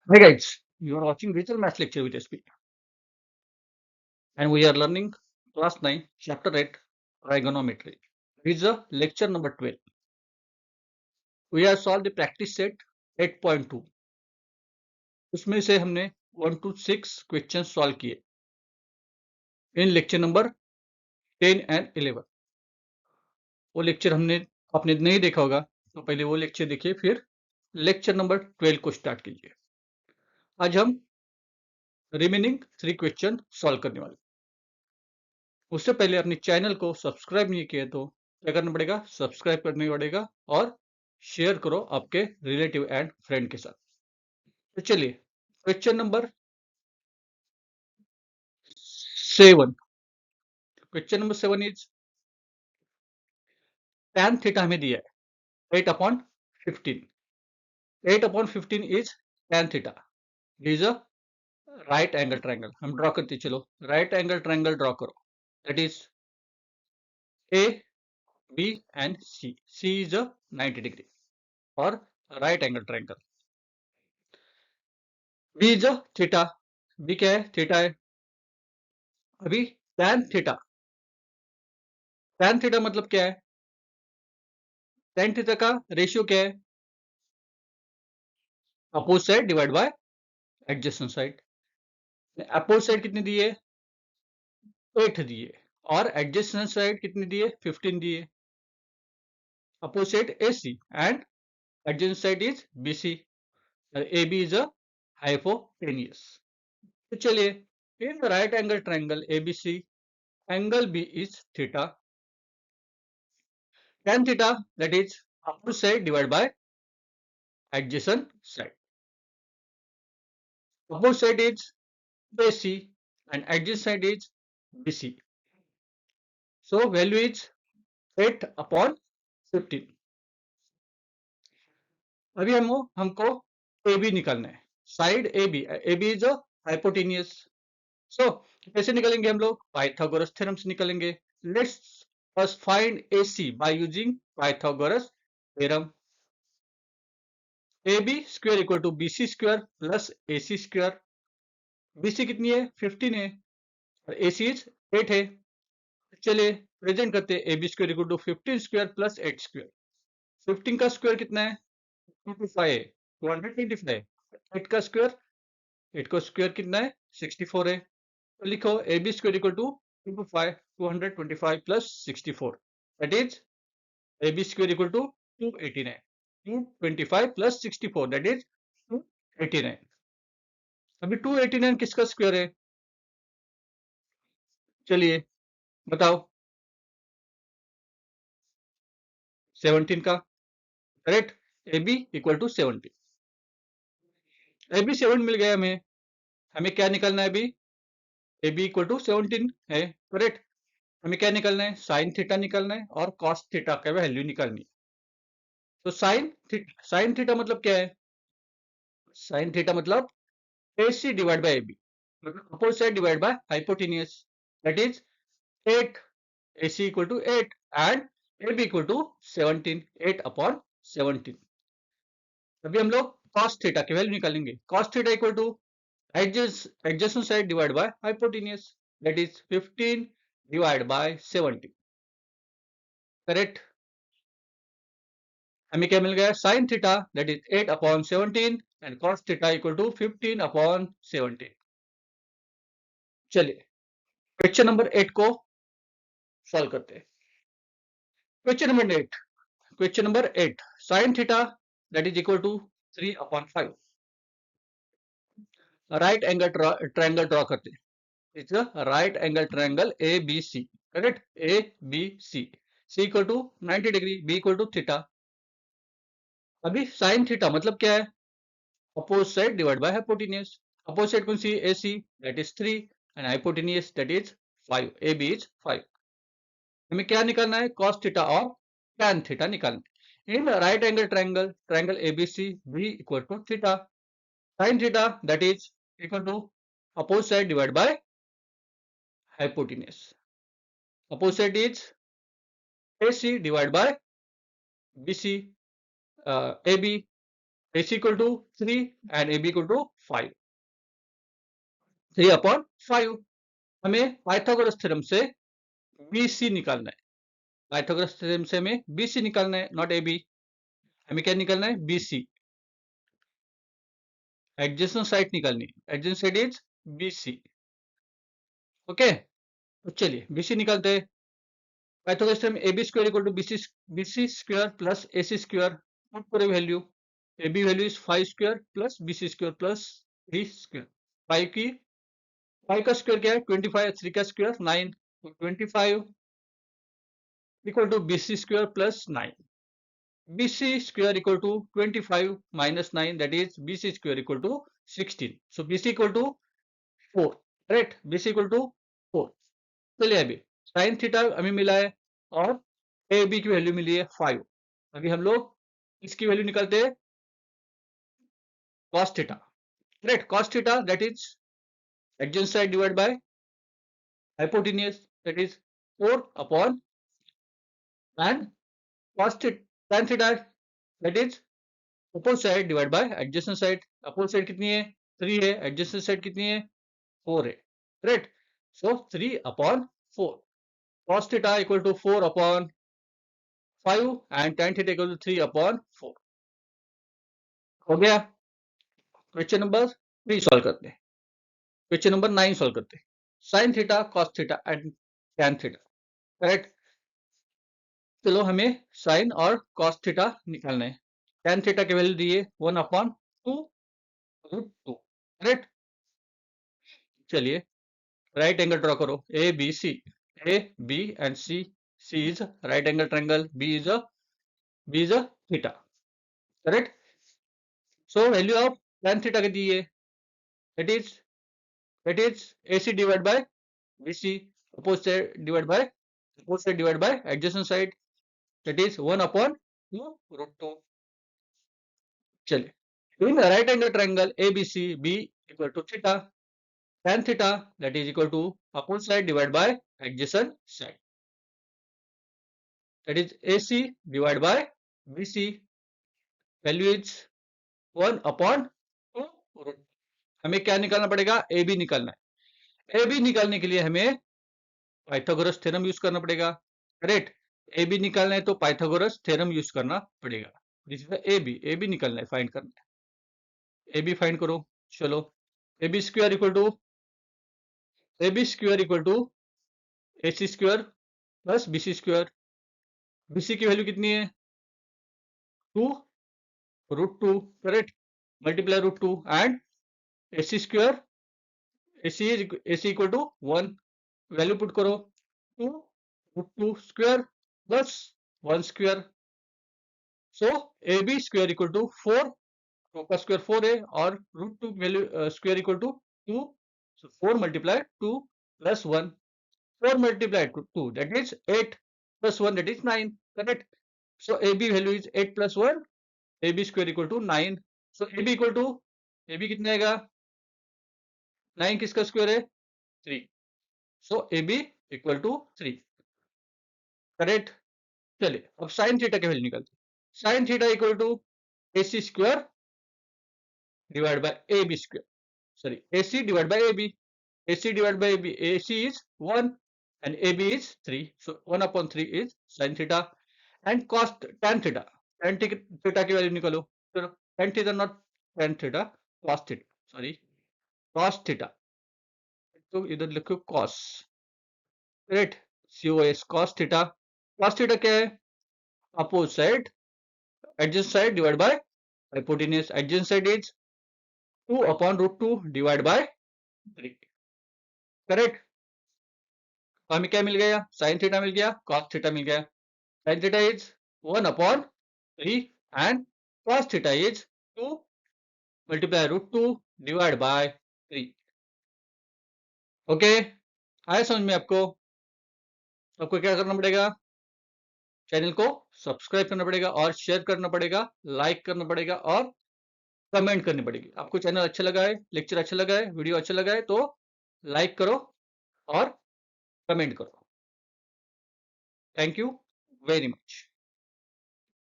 Hi guys, you are watching Digital Maths Lecture with SP, and we are learning class 9, chapter 8, trigonometry. This is the lecture number 12. We have solved the practice set 8.2. उसमें से हमने 1 to 6 question solve किए इन lecture number 10 and 11. वो lecture हमने आपने नहीं देखा होगा तो पहले वो लेक्चर देखिए, फिर लेक्चर नंबर 12 को स्टार्ट कीजिए. आज हम रिमेनिंग 3 क्वेश्चन सॉल्व करने वाले. उससे पहले अपने चैनल को सब्सक्राइब नहीं किया तो क्या करना पड़ेगा, सब्सक्राइब करना पड़ेगा और शेयर करो आपके रिलेटिव एंड फ्रेंड के साथ. तो चलिए question number 7. Question number 7 is tan theta हमें दिया है 8/15. 8/15 is tan theta. Is a right angle triangle. हम ड्रॉ करते चलो, राइट एंगल ट्रायंगल ड्रॉ करो. That is A B and C. C is a 90 degree और right angle triangle. B is a theta. B क्या है, theta है. अभी tan theta, tan theta मतलब क्या है, tan थीटा का रेशियो क्या है, oppose side divide by adjacent side. Oppose side कितनी दी है, 8 दी है, और एडजेसेंट साइड कितनी दी है, 15 दी है. Oppose side AC and adjacent side is BC. AB is a hypotenuse. तो चलिए, in the right angle triangle ABC, angle B is theta. Tan theta, that is opposite side divided by adjacent side. Opposite side is AC and adjacent side is BC. So value is 8/15. अभी हमको AB निकालना है, side AB is a hypotenuse. So कैसे निकालेंगे हम लोग, Pythagoras theorem से निकालेंगे. Let's first find AC by using Pythagoras theorem. AB square equal to BC square plus AC square. BC कितनी है, 15 है, और AC इज 8 है. चलिए प्रेजेंट करते हैं, AB square equal to 15 square plus 8 square. 15 का स्क्वायर कितना है, 225 है, 225. 8 का स्क्वायर, 8 का स्क्वायर कितना है, 64 है. तो लिखो AB square equal to 225 plus 64, that is AB square equal to 289. 225 plus 64 that is 289. अभी 289 किसका स्क्वायर है, चलिए बताओ, 17 का. Correct. AB equal to 17. AB 7 मिल गया हमें. हमें क्या निकालना है अभी, AB इक्वल टू 17 है. करेक्ट. हमें क्या निकालना है, साइन थीटा निकालना है और कॉस थीटा का वैल्यू निकालनी है. तो साइन थीटा मतलब क्या है, साइन थीटा मतलब AC डिवाइड बाय AB, मतलब opposite side divide by hypotenuse. That is 8. AC equal to 8 and AB equal to 17. 8/17. अभी हम लोग कॉस थीटा की वैल्यू निकालेंगे. Cos theta equal to adjacent side divided by hypotenuse, that is 15 divided by 70. Correct. हमें क्या मिल गया, sine theta that is 8/17 and cos theta equal to 15/17. चलिए क्वेश्चन नंबर 8 को सॉल्व करते हैं. Question number 8. Question number 8, sine theta that is equal to 3/5. Right angle triangle draw करते हैं. It's a right angle triangle ABC. Correct. ABC. C equal to 90 degree, B equal to theta. अभी sine theta मतलब क्या है, oppose side divide by hypotenuse. Oppose side कौन सी, AC, that is 3 and hypotenuse that is 5. AB is 5. हमें क्या निकालना है, cos थीटा और tan थीटा निकालना है. In right angle triangle, triangle ABC, B equal to theta. Sine theta that is equal to oppose side divide by hypotenuse. Oppose side is AC divide by BC, AB, AC equal to 3 and AB equal to 5. 3/5. हमें Pythagoras theorem से BC निकालना है। Pythagoras theorem से हमें BC निकालना है, not AB। हमें क्या निकालना है? BC, एडजेसेंट साइड निकालनी है। Adjacent side is BC। Okay, तो चलिए BC निकालते हैं। Pythagoras theorem AB square equal to BC square plus AC square. Put करो value. AB value is 5 square plus BC square plus 3 square. 5 का square क्या है? 25। 3 का स्क्वायर 9। 25 equal to BC square plus 9। BC square equal to 25 minus 9, that is BC square equal to 16. So BC equal to 4, right? BC equal to 4. चलिए अभी sin theta हमें मिला है और AB की वैल्यू मिली है 5। अभी हम लोग इसकी वैल्यू निकालते हैं cos theta, right? Cos theta that is adjacent side divided by hypotenuse, that is 4 upon, and cos theta tan theta that is opposite side divide by adjacent side. Opposite side कितनी है? 3 है। Adjacent side कितनी है? 4 है, right? So 3/4। cos theta equal to 4/5 and tan theta equal to 3/4। हो गया। Question number 3 solve करते हैं। क्वेश्चन नंबर 9 सॉल्व करते हैं। sin theta, cos theta and tan theta, correct? चलो हमें sin और cos थीटा निकालना है। tan थीटा की वैल्यू दी है 1/2√2, करेक्ट? चलिए राइट एंगल ड्रॉ करो। A B C, A B and C. C is right angle triangle, B is a theta, correct? So value of tan theta के दी है, that is AC divide by BC, opposite side divide by adjacent side, that is 1/2√2। चलिए in right angle triangle ABC, B equal to theta, tan theta that is equal to opposite side divided by adjacent side, that is AC divided by BC, value is 1/2। हमें क्या निकालना पड़ेगा? AB निकालना है। AB निकालने के लिए हमें पाइथागोरस थ्योरम यूज करना पड़ेगा, करेक्ट? AB निकालना है तो पाइथागोरस थ्योरम यूज करना पड़ेगा। दिस इज AB निकालना है, फाइंड करना है। AB फाइंड करो। चलो AB square equal to AC square plus BC square. BC की वैल्यू कितनी है? 2√2, correct? Multiply √2 and AC square, AC equal to 1। Value put करो। 2√2 square plus 1 square. So AB square equal to 4, 2 का square 4 है और √2 value square equal to 2। So 4 multiply 2 plus 1, 4 multiply 2 that is 8 plus 1 that is 9, correct? So AB value is 8 plus 1, AB square equal to 9। So AB equal to, AB कितना आएगा? 9 किसका square है? 3। So AB equal to 3, correct? चलिए अब sin theta की value निकालते हैं। sin theta equal to AC square divide by AB square, sorry AC divide by AB। AC divide by AB, AC is 1 and AB is 3, so 1/3 is sin theta and cos tan theta। tan theta की value निकालो। चलो tan theta not tan theta, cos theta, sorry cos theta, तो इधर लिखो cos, right? COS, cos theta। cos theta क्या है? Opposite side, adjacent side divide by hypotenuse. Adjacent side is 2/√2 divide by 3, correct? हमें क्या मिल गया? sin थीटा मिल गया, cos थीटा मिल गया। sin theta is 1/3 and cos theta is 2 multiply √2 divided by 3। Okay, आया समझ में आपको? आपको क्या करना पड़ेगा? चैनल को सब्सक्राइब करना पड़ेगा और शेयर करना पड़ेगा, लाइक करना पड़ेगा और कमेंट करनी पड़ेगी। आपको चैनल अच्छा लगा है, लेक्चर अच्छा लगा है, वीडियो अच्छा लगा है तो लाइक करो और कमेंट करो। Thank you very much.